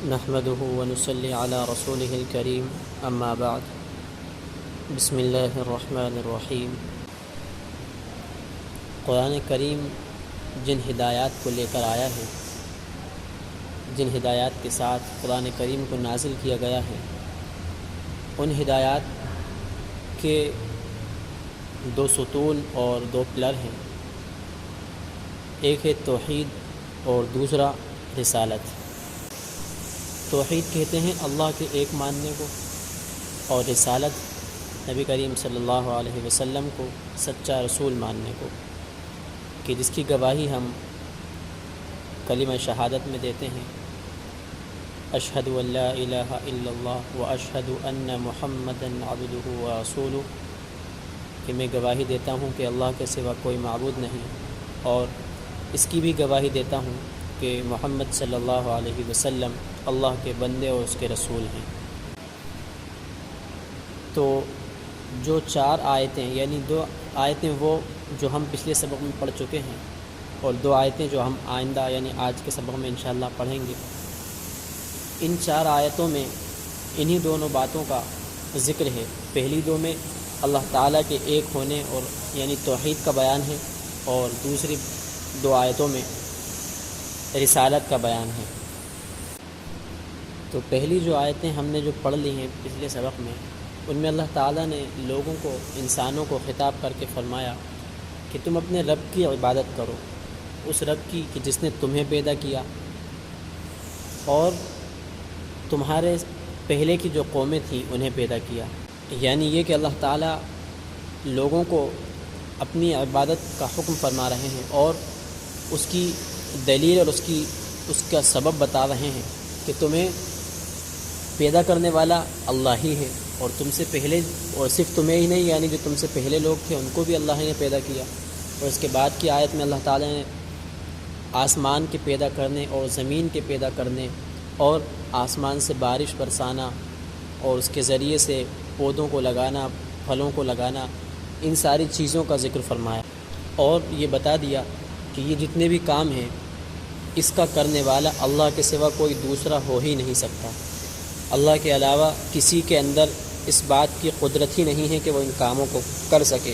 نحمده ونصلي على رسوله الكريم اما بعد بسم اللہ الرحمن الرحیم۔ قرآن کریم جن ہدایات کو لے کر آیا ہے، جن ہدایات کے ساتھ قرآن کریم کو نازل کیا گیا ہے، ان ہدایات کے دو ستون اور دو پلر ہیں، ایک ہے توحید اور دوسرا رسالت۔ توحید کہتے ہیں اللہ کے ایک ماننے کو، اور رسالت نبی کریم صلی اللہ علیہ وسلم کو سچا رسول ماننے کو، کہ جس کی گواہی ہم کلمہ شہادت میں دیتے ہیں، اشہد ان لا الہ الا اللہ و اشہد ان محمدا عبدہ و رسولہ، کہ میں گواہی دیتا ہوں کہ اللہ کے سوا کوئی معبود نہیں، اور اس کی بھی گواہی دیتا ہوں کہ محمد صلی اللہ علیہ وسلم اللہ کے بندے اور اس کے رسول ہیں۔ تو جو چار آیتیں، یعنی دو آیتیں وہ جو ہم پچھلے سبق میں پڑھ چکے ہیں، اور دو آیتیں جو ہم آئندہ یعنی آج کے سبق میں انشاءاللہ پڑھیں گے، ان چار آیتوں میں انہی دونوں باتوں کا ذکر ہے۔ پہلی دو میں اللہ تعالیٰ کے ایک ہونے اور یعنی توحید کا بیان ہے، اور دوسری دو آیتوں میں رسالت کا بیان ہے۔ تو پہلی جو آیتیں ہم نے جو پڑھ لی ہیں پچھلے سبق میں، ان میں اللہ تعالیٰ نے لوگوں کو، انسانوں کو خطاب کر کے فرمایا کہ تم اپنے رب کی عبادت کرو، اس رب کی کہ جس نے تمہیں پیدا کیا اور تمہارے پہلے کی جو قومیں تھیں انہیں پیدا کیا۔ یعنی یہ کہ اللہ تعالیٰ لوگوں کو اپنی عبادت کا حکم فرما رہے ہیں، اور اس کی دلیل اور اس کا سبب بتا رہے ہیں کہ تمہیں پیدا کرنے والا اللہ ہی ہے، اور تم سے پہلے، اور صرف تمہیں ہی نہیں، یعنی جو تم سے پہلے لوگ تھے ان کو بھی اللہ نے پیدا کیا۔ اور اس کے بعد کی آیت میں اللہ تعالیٰ نے آسمان کے پیدا کرنے اور زمین کے پیدا کرنے، اور آسمان سے بارش برسانا، اور اس کے ذریعے سے پودوں کو لگانا، پھلوں کو لگانا، ان ساری چیزوں کا ذکر فرمایا، اور یہ بتا دیا کہ یہ جتنے بھی کام ہیں اس کا کرنے والا اللہ کے سوا کوئی دوسرا ہو ہی نہیں سکتا۔ اللہ کے علاوہ کسی کے اندر اس بات کی قدرت ہی نہیں ہے کہ وہ ان کاموں کو کر سکے۔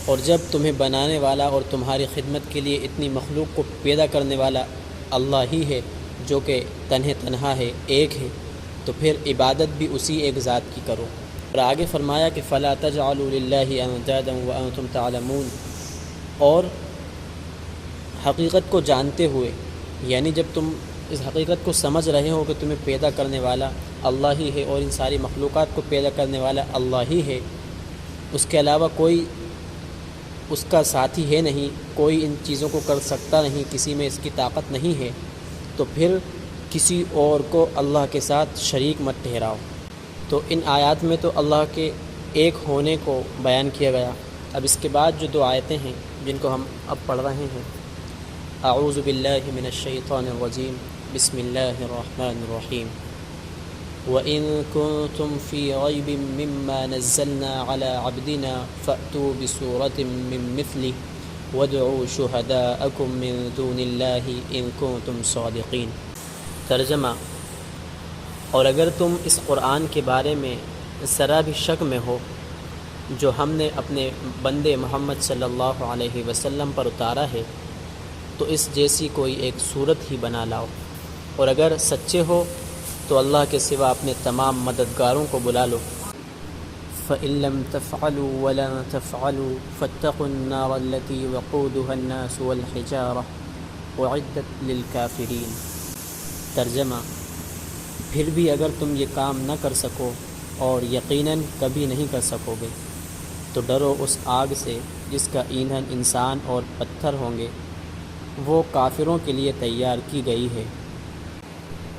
اور جب تمہیں بنانے والا اور تمہاری خدمت کے لیے اتنی مخلوق کو پیدا کرنے والا اللہ ہی ہے، جو کہ تنہا ہے، ایک ہے، تو پھر عبادت بھی اسی ایک ذات کی کرو۔ اور آگے فرمایا کہ فَلَا تَجْعَلُوا لِلَّهِ أَنْدَادًا وَأَنْتُمْ تَعْلَمُونَ، اور حقیقت کو جانتے ہوئے، یعنی جب تم اس حقیقت کو سمجھ رہے ہو کہ تمہیں پیدا کرنے والا اللہ ہی ہے، اور ان ساری مخلوقات کو پیدا کرنے والا اللہ ہی ہے، اس کے علاوہ کوئی اس کا ساتھی ہے نہیں، کوئی ان چیزوں کو کر سکتا نہیں، کسی میں اس کی طاقت نہیں ہے، تو پھر کسی اور کو اللہ کے ساتھ شریک مت ٹھہراؤ۔ تو ان آیات میں تو اللہ کے ایک ہونے کو بیان کیا گیا۔ اب اس کے بعد جو دو آیتیں ہیں جن کو ہم اب پڑھ رہے ہیں، اعوذ باللہ من الشیطان الرجیم، بسم اللہ الرحمن الرحیم۔ وَإِن كُنتُمْ فِي رَيْبٍ مِّمَّا نَزَّلْنَا عَلَىٰ عَبْدِنَا فَأْتُوا بِسُورَةٍ مِّن مِّثْلِهِ وَادْعُوا شُهَدَاءَكُم مِّن دُونِ اللَّهِ إِن كُنتُمْ صَادِقِينَ۔ ترجمہ: اور اگر تم اس قرآن کے بارے میں ذرا بھی شک میں ہو جو ہم نے اپنے بندے محمد صلی اللہ علیہ وسلم پر اتارا ہے، تو اس جیسی کوئی ایک صورت ہی بنا لاؤ، اور اگر سچے ہو تو اللہ کے سوا اپنے تمام مددگاروں کو بلا لو۔ فَإِن لَّمْ تَفْعَلُوا وَلَن تَفْعَلُوا فَاتَّقُوا النَّارَ الَّتِي وَقُودُهَا النَّاسُ وَالْحِجَارَةُ أُعِدَّتْ لِلْكَافِرِينَ۔ ترجمہ: پھر بھی اگر تم یہ کام نہ کر سکو، اور یقیناً کبھی نہیں کر سکو گے، تو ڈرو اس آگ سے جس کا ایندھن انسان اور پتھر ہوں گے، وہ کافروں کے لیے تیار کی گئی ہے۔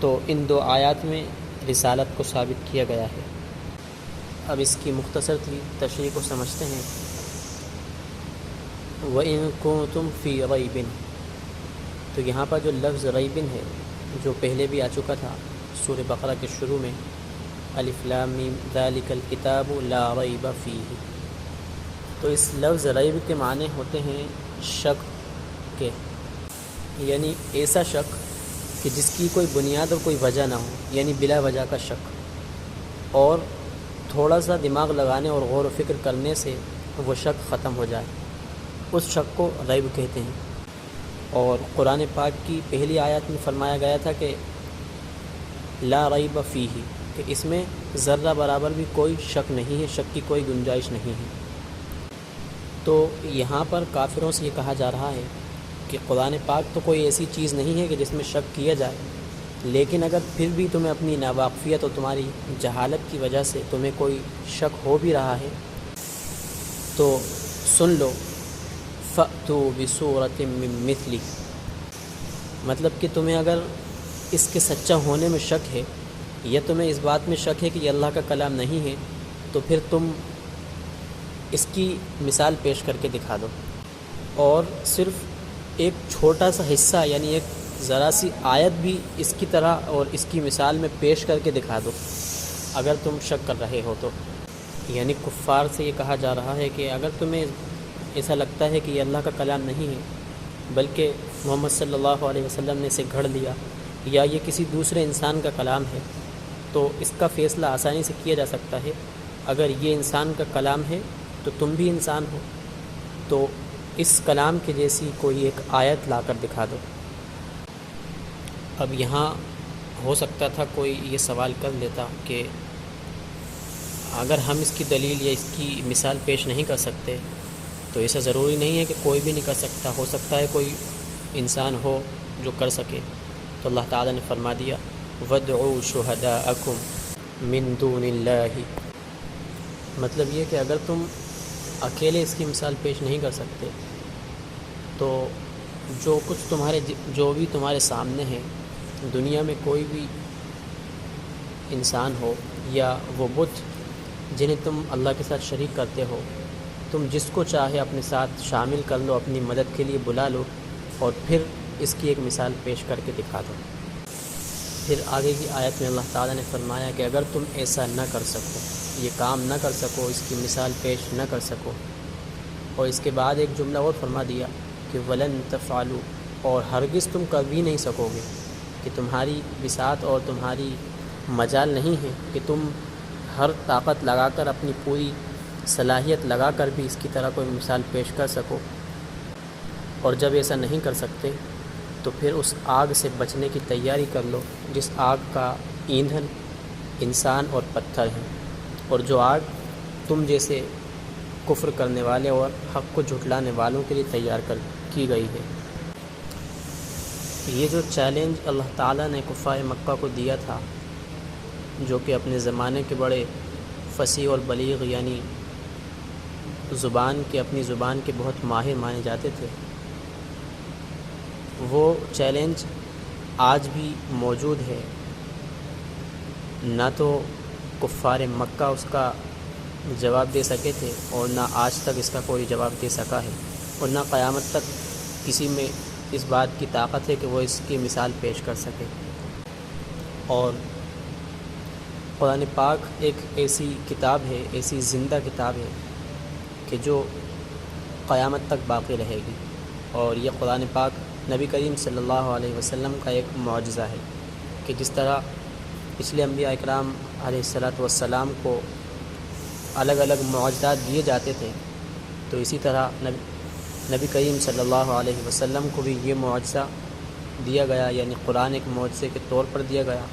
تو ان دو آیات میں رسالت کو ثابت کیا گیا ہے۔ اب اس کی مختصر سی تشریح کو سمجھتے ہیں۔ وَإِن كُنتُمْ فِي رَيْبٍ، تو یہاں پر جو لفظ ریبن ہے، جو پہلے بھی آ چکا تھا سورہ بقرہ کے شروع میں، الف لام میم ذالک الکتاب لا ریب فیہ، تو اس لفظ ریب کے معنی ہوتے ہیں شک کے، یعنی ایسا شک کہ جس کی کوئی بنیاد اور کوئی وجہ نہ ہو، یعنی بلا وجہ کا شک، اور تھوڑا سا دماغ لگانے اور غور و فکر کرنے سے وہ شک ختم ہو جائے، اس شک کو ریب کہتے ہیں۔ اور قرآن پاک کی پہلی آیت میں فرمایا گیا تھا کہ لا ریب فیہ، کہ اس میں ذرہ برابر بھی کوئی شک نہیں ہے، شک کی کوئی گنجائش نہیں ہے۔ تو یہاں پر کافروں سے یہ کہا جا رہا ہے کہ قرآن پاک تو کوئی ایسی چیز نہیں ہے کہ جس میں شک کیا جائے، لیکن اگر پھر بھی تمہیں اپنی ناواقفیت اور تمہاری جہالت کی وجہ سے تمہیں کوئی شک ہو بھی رہا ہے تو سن لو، فَأْتُوا بِسُورَةٍ مِّن مِّثْلِهِ، مطلب کہ تمہیں اگر اس کے سچا ہونے میں شک ہے یا تمہیں اس بات میں شک ہے کہ یہ اللہ کا کلام نہیں ہے، تو پھر تم اس کی مثال پیش کر کے دکھا دو، اور صرف ایک چھوٹا سا حصہ یعنی ایک ذرا سی آیت بھی اس کی طرح اور اس کی مثال میں پیش کر کے دکھا دو اگر تم شک کر رہے ہو تو۔ یعنی کفار سے یہ کہا جا رہا ہے کہ اگر تمہیں ایسا لگتا ہے کہ یہ اللہ کا کلام نہیں ہے بلکہ محمد صلی اللہ علیہ وسلم نے اسے گھڑ لیا یا یہ کسی دوسرے انسان کا کلام ہے، تو اس کا فیصلہ آسانی سے کیا جا سکتا ہے۔ اگر یہ انسان کا کلام ہے تو تم بھی انسان ہو، تو اس کلام کے جیسی کوئی ایک آیت لا کر دکھا دو۔ اب یہاں ہو سکتا تھا کوئی یہ سوال کر لیتا کہ اگر ہم اس کی دلیل یا اس کی مثال پیش نہیں کر سکتے تو ایسا ضروری نہیں ہے کہ کوئی بھی نہیں کر سکتا، ہو سکتا ہے کوئی انسان ہو جو کر سکے۔ تو اللہ تعالیٰ نے فرما دیا وَادْعُوا شُهَدَاءَكُمْ مِن دُونِ اللَّهِ، مطلب یہ کہ اگر تم اکیلے اس کی مثال پیش نہیں کر سکتے تو جو بھی تمہارے سامنے ہیں، دنیا میں کوئی بھی انسان ہو یا وہ بت جنہیں تم اللہ کے ساتھ شریک کرتے ہو، تم جس کو چاہے اپنے ساتھ شامل کر لو، اپنی مدد کے لیے بلا لو، اور پھر اس کی ایک مثال پیش کر کے دکھا دو۔ پھر آگے کی آیت میں اللہ تعالیٰ نے فرمایا کہ اگر تم ایسا نہ کر سکو، یہ کام نہ کر سکو، اس کی مثال پیش نہ کر سکو، اور اس کے بعد ایک جملہ اور فرما دیا کہ وَلَن تَفْعَلُوا، اور ہرگز تم کر بھی نہیں سکو گے، کہ تمہاری بساط اور تمہاری مجال نہیں ہے کہ تم ہر طاقت لگا کر، اپنی پوری صلاحیت لگا کر بھی اس کی طرح کوئی مثال پیش کر سکو۔ اور جب ایسا نہیں کر سکتے تو پھر اس آگ سے بچنے کی تیاری کر لو جس آگ کا ایندھن انسان اور پتھر ہیں، اور جو آگ تم جیسے کفر کرنے والے اور حق کو جھٹلانے والوں کے لیے تیار کی گئی ہے۔ یہ جو چیلنج اللہ تعالیٰ نے کفار مکہ کو دیا تھا، جو کہ اپنے زمانے کے بڑے فصیح اور بلیغ، یعنی اپنی زبان کے بہت ماہر مانے جاتے تھے، وہ چیلنج آج بھی موجود ہے۔ نہ تو کفار مکہ اس کا جواب دے سکے تھے، اور نہ آج تک اس کا کوئی جواب دے سکا ہے، اور نہ قیامت تک کسی میں اس بات کی طاقت ہے کہ وہ اس کی مثال پیش کر سکے۔ اور قرآن پاک ایک ایسی کتاب ہے، ایسی زندہ کتاب ہے کہ جو قیامت تک باقی رہے گی، اور یہ قرآن پاک نبی کریم صلی اللہ علیہ وسلم کا ایک معجزہ ہے کہ جس طرح پچھلے انبیاء اکرام علیہ الصلاۃ والسلام کو الگ الگ معجزات دیے جاتے تھے، تو اسی طرح نبی کریم صلی اللہ علیہ وسلم کو بھی یہ معجزہ دیا گیا، یعنی قرآن ایک معجزے کے طور پر دیا گیا۔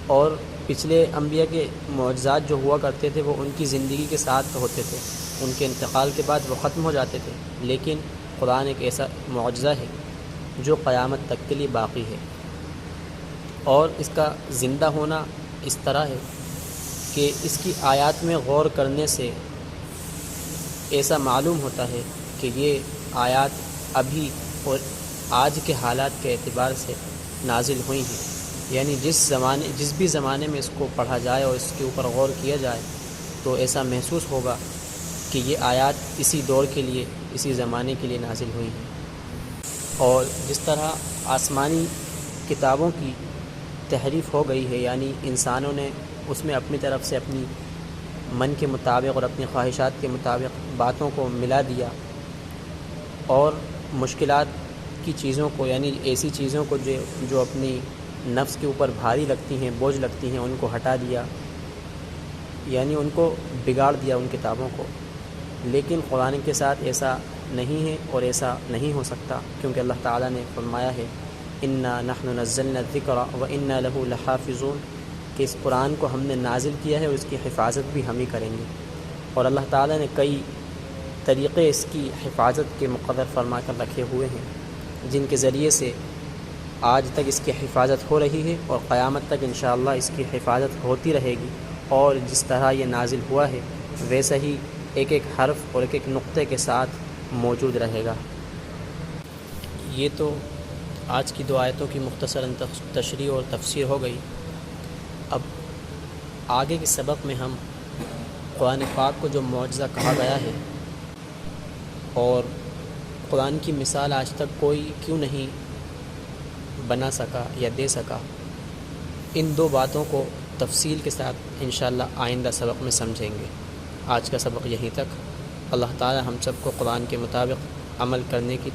اور پچھلے انبیاء کے معجزات جو ہوا کرتے تھے وہ ان کی زندگی کے ساتھ ہوتے تھے، ان کے انتقال کے بعد وہ ختم ہو جاتے تھے، لیکن قرآن ایک ایسا معجزہ ہے جو قیامت تک کے لیے باقی ہے۔ اور اس کا زندہ ہونا اس طرح ہے کہ اس کی آیات میں غور کرنے سے ایسا معلوم ہوتا ہے کہ یہ آیات ابھی اور آج کے حالات کے اعتبار سے نازل ہوئی ہیں، یعنی جس بھی زمانے میں اس کو پڑھا جائے اور اس کے اوپر غور کیا جائے تو ایسا محسوس ہوگا کہ یہ آیات اسی دور کے لیے، اسی زمانے کے لیے نازل ہوئی ہیں۔ اور جس طرح آسمانی کتابوں کی تحریف ہو گئی ہے، یعنی انسانوں نے اس میں اپنی طرف سے اپنی من کے مطابق اور اپنی خواہشات کے مطابق باتوں کو ملا دیا، اور مشکلات کی چیزوں کو، یعنی ایسی چیزوں کو جو اپنی نفس کے اوپر بھاری لگتی ہیں، بوجھ لگتی ہیں، ان کو ہٹا دیا، یعنی ان کو بگاڑ دیا ان کتابوں کو۔ لیکن قرآن کے ساتھ ایسا نہیں ہے اور ایسا نہیں ہو سکتا، کیونکہ اللہ تعالیٰ نے فرمایا ہے انا نحن نزلنا الذکر وانا له لحافظون، کہ اس قرآن کو ہم نے نازل کیا ہے اور اس کی حفاظت بھی ہم ہی کریں گے۔ اور اللہ تعالیٰ نے کئی طریقے اس کی حفاظت کے مقرر فرما کر رکھے ہوئے ہیں، جن کے ذریعے سے آج تک اس کی حفاظت ہو رہی ہے اور قیامت تک انشاءاللہ اس کی حفاظت ہوتی رہے گی۔ اور جس طرح یہ نازل ہوا ہے ویسا ہی ایک ایک حرف اور ایک ایک نقطے کے ساتھ موجود رہے گا۔ یہ تو آج کی 2 آیتوں کی مختصراً تشریح اور تفسیر ہو گئی۔ اب آگے کے سبق میں ہم قرآن پاک کو جو معجزہ کہا گیا ہے اور قرآن کی مثال آج تک کوئی کیوں نہیں بنا سکا یا دے سکا، ان 2 باتوں کو تفصیل کے ساتھ انشاءاللہ آئندہ سبق میں سمجھیں گے۔ آج کا سبق یہیں تک۔ اللہ تعالی ہم سب کو قرآن کے مطابق عمل کرنے کی